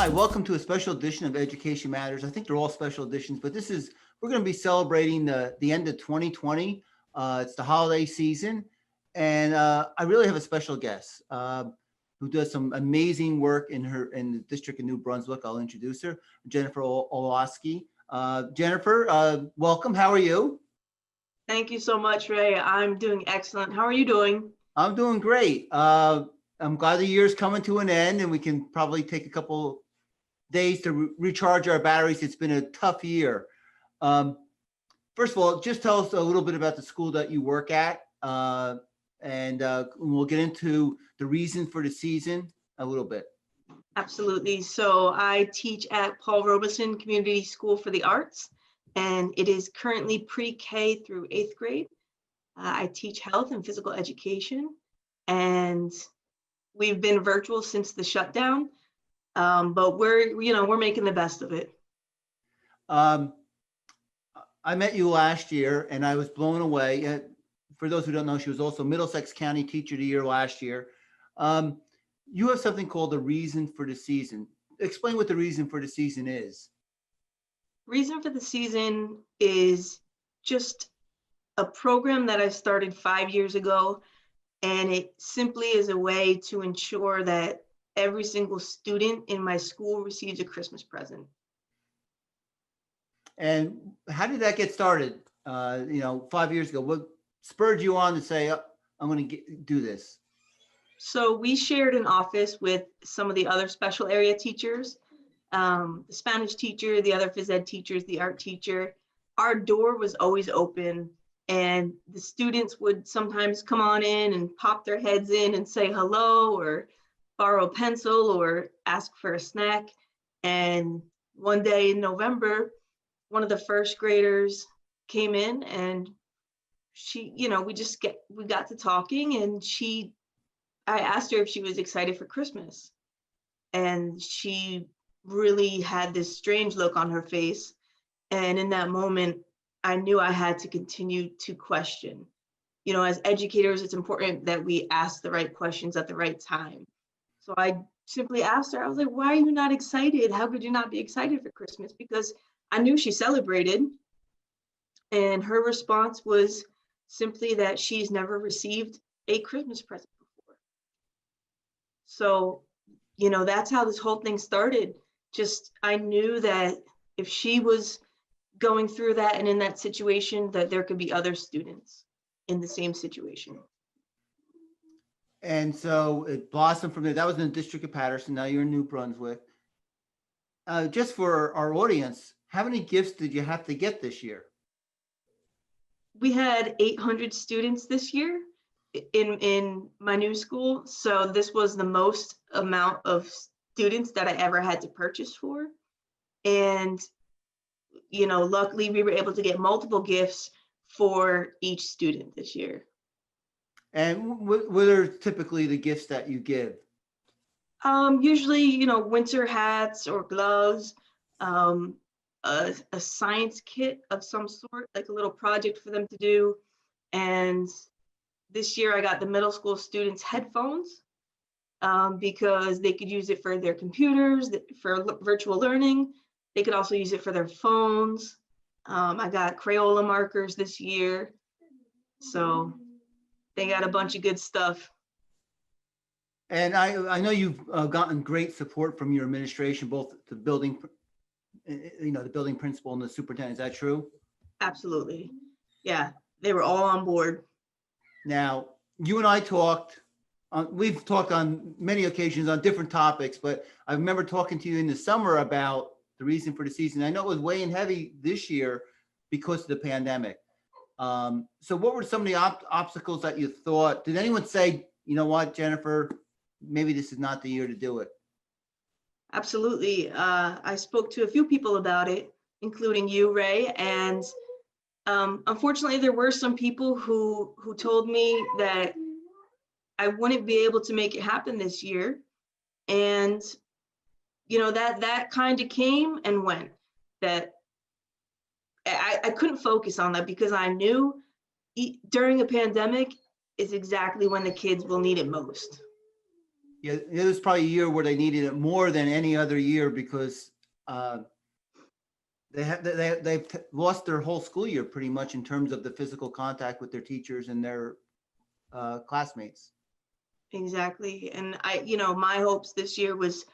Hi, welcome to a special edition of Education Matters. I think they're all special editions, but we're going to be celebrating the end of 2020. It's the holiday season, and I really have a special guest who does some amazing work in the district of New Brunswick. I'll introduce her, Jennifer Olawski. Jennifer, welcome. How are you? Thank you so much, Ray. I'm doing excellent. How are you doing? I'm doing great. I'm glad the year's coming to an end, and we can probably take a couple days to recharge our batteries. It's been a tough year. First of all, just tell us a little bit about the school that you work at, and we'll get into the reason for the season a little bit. Absolutely. So I teach at Paul Robeson Community School for the Arts, and it is currently pre-K through 8th grade. I teach health and physical education, and we've been virtual since the shutdown. But we're making the best of it. I met you last year and I was blown away. For those who don't know, she was also Middlesex County Teacher of the Year last year. You have something called the reason for the season. Explain what the reason for the season is. Reason for the season is just a program that I started 5 years ago, and it simply is a way to ensure that every single student in my school receives a Christmas present. And how did that get started? 5 years ago, what spurred you on to say, I'm going to do this? So we shared an office with some of the other special area teachers, the Spanish teacher, the other phys ed teachers, the art teacher. Our door was always open, and the students would sometimes come on in and pop their heads in and say hello, or borrow a pencil, or ask for a snack. And one day in November, one of the first graders came in, and we got to talking, and I asked her if she was excited for Christmas. And she really had this strange look on her face. And in that moment, I knew I had to continue to question. As educators, it's important that we ask the right questions at the right time. So I simply asked her, I was like, why are you not excited? How could you not be excited for Christmas? Because I knew she celebrated. And her response was simply that she's never received a Christmas present before. So, that's how this whole thing started. I knew that if she was going through that and in that situation, that there could be other students in the same situation. And so it blossomed from there. That was in the district of Patterson. Now you're in New Brunswick. Just for our audience, how many gifts did you have to get this year? We had 800 students this year in my new school. So this was the most amount of students that I ever had to purchase for. And, luckily we were able to get multiple gifts for each student this year. And what are typically the gifts that you give? Usually, winter hats or gloves, a science kit of some sort, like a little project for them to do. And this year I got the middle school students headphones because they could use it for their computers, for virtual learning. They could also use it for their phones. I got Crayola markers this year. So they got a bunch of good stuff. And I know you've gotten great support from your administration, both the building principal and the superintendent. Is that true? Absolutely. Yeah, they were all on board. Now, you and I we've talked on many occasions on different topics, but I remember talking to you in the summer about the reason for the season. I know it was weighing heavy this year because of the pandemic. So what were some of the obstacles that you thought? Did anyone say, you know what, Jennifer, maybe this is not the year to do it? Absolutely. I spoke to a few people about it, including you, Ray, and unfortunately, there were some people who told me that I wouldn't be able to make it happen this year. And, that kind of came and went. That I couldn't focus on that because I knew during a pandemic is exactly when the kids will need it most. Yeah, it was probably a year where they needed it more than any other year because uh, they've lost their whole school year pretty much in terms of the physical contact with their teachers and their classmates. Exactly. And my hopes this year was,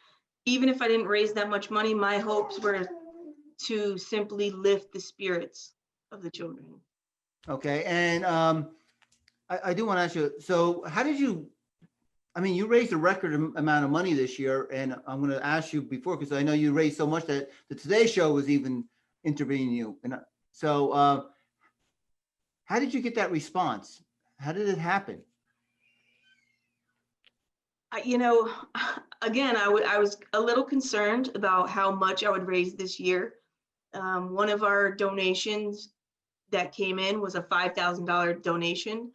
even if I didn't raise that much money, my hopes were to simply lift the spirits of the children. Okay, and I do want to ask you, so how did you, I mean, you raised a record amount of money this year, and I'm going to ask you before, because I know you raised so much that the Today Show was even intervening you. And so how did you get that response? How did it happen? Again, I was a little concerned about how much I would raise this year. One of our donations that came in was a $5,000 donation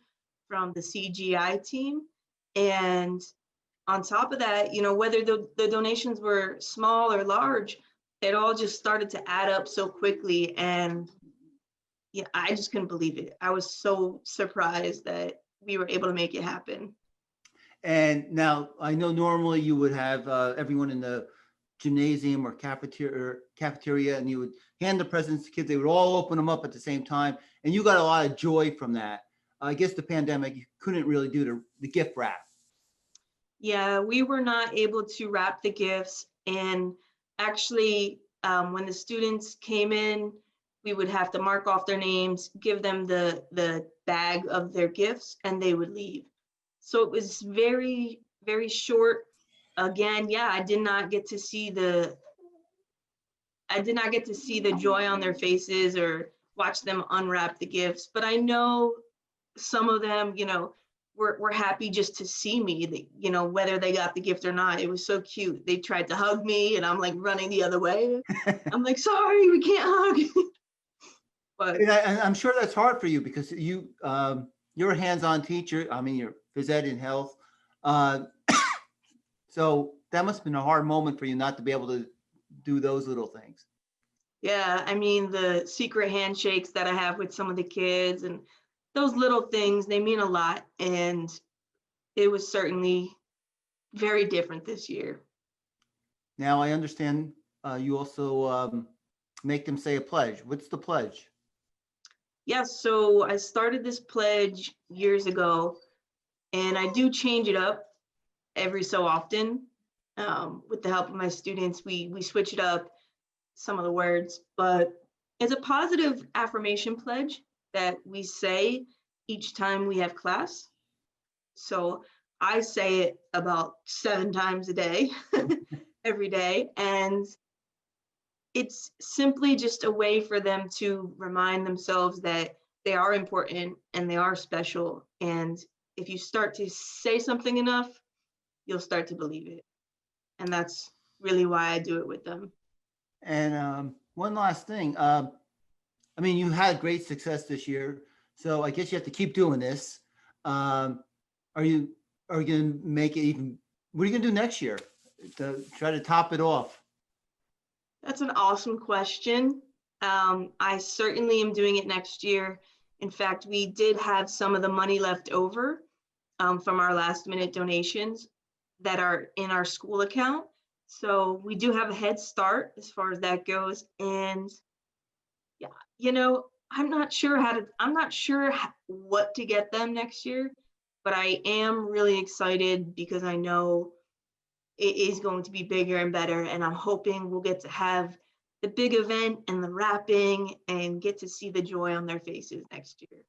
from the CGI team. And on top of that, whether the donations were small or large, it all just started to add up so quickly. And yeah, I just couldn't believe it. I was so surprised that we were able to make it happen. And now I know normally you would have everyone in the gymnasium or cafeteria, and you would hand the presents to kids. They would all open them up at the same time, and you got a lot of joy from that. I guess the pandemic, you couldn't really do the gift wrap. Yeah, we were not able to wrap the gifts. And actually, when the students came in, we would have to mark off their names, give them the bag of their gifts, and they would leave. So it was very, very short. Again, yeah, I did not get to see the joy on their faces or watch them unwrap the gifts. But I know some of them, were happy just to see me, whether they got the gift or not. It was so cute. They tried to hug me and I'm like running the other way. I'm like, sorry, we can't hug. But And I'm sure that's hard for you because you're a hands-on teacher. I mean, you're phys ed in health. So that must have been a hard moment for you not to be able to do those little things. yeah, I mean, the secret handshakes that I have with some of the kids and those little things, they mean a lot. And it was certainly very different this year. Now I understand you also make them say a pledge. What's the pledge? Yes, so I started this pledge years ago, and I do change it up every so often. With the help of my students, we switch it up, some of the words, but it's a positive affirmation pledge that we say each time we have class. So I say it about 7 times a day, every day, and it's simply just a way for them to remind themselves that they are important and they are special. And if you start to say something enough, you'll start to believe it. And that's really why I do it with them. And one last thing. I mean, you had great success this year, so I guess you have to keep doing this. Are you going to make it even? What are you going to do next year to try to top it off? That's an awesome question. I certainly am doing it next year. In fact, we did have some of the money left over from our last minute donations that are in our school account. So we do have a head start as far as that goes. And yeah, I'm not sure what to get them next year, but I am really excited because I know it is going to be bigger and better. And I'm hoping we'll get to have the big event and the wrapping and get to see the joy on their faces next year.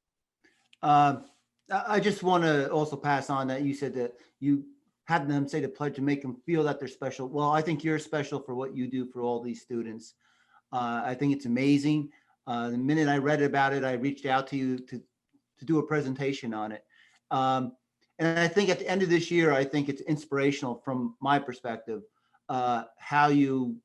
I just want to also pass on that you said that you had them say the pledge to make them feel that they're special. Well, I think you're special for what you do for all these students. I think it's amazing. The minute I read about it, I reached out to you to do a presentation on it. And I think at the end of this year, I think it's inspirational from my perspective, how you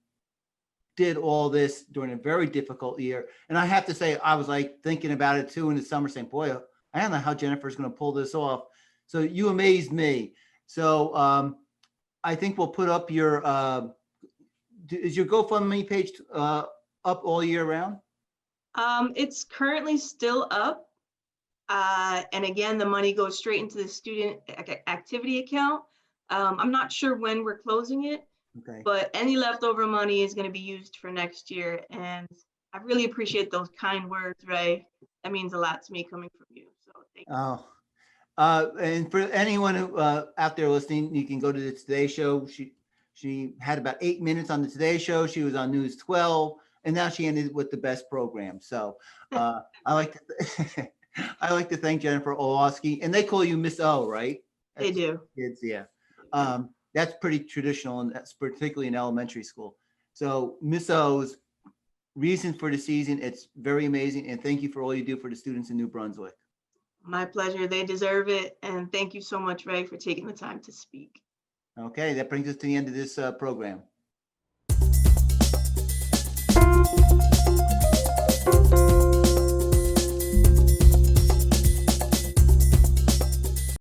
did all this during a very difficult year. And I have to say, I was like thinking about it too in the summer saying, boy, I don't know how Jennifer's going to pull this off. So you amazed me. So I think we'll put up your, is your GoFundMe page up all year round? It's currently still up. And again, the money goes straight into the student activity account. I'm not sure when we're closing it, Okay. but any leftover money is going to be used for next year. And I really appreciate those kind words, Ray. That means a lot to me coming from you. So thank you. Oh, and for anyone who out there listening, you can go to the Today Show. She had about 8 minutes on the Today Show. She was on News 12, and now she ended with the best program. So I like to I like to thank Jennifer Olawski, and they call you Miss O, right? They That's do. kids, yeah. That's pretty traditional, and that's particularly in elementary school. So Miss O's reason for the season, it's very amazing, and thank you for all you do for the students in New Brunswick. My pleasure. They deserve it. And thank you so much, Ray, for taking the time to speak. Okay, that brings us to the end of this program.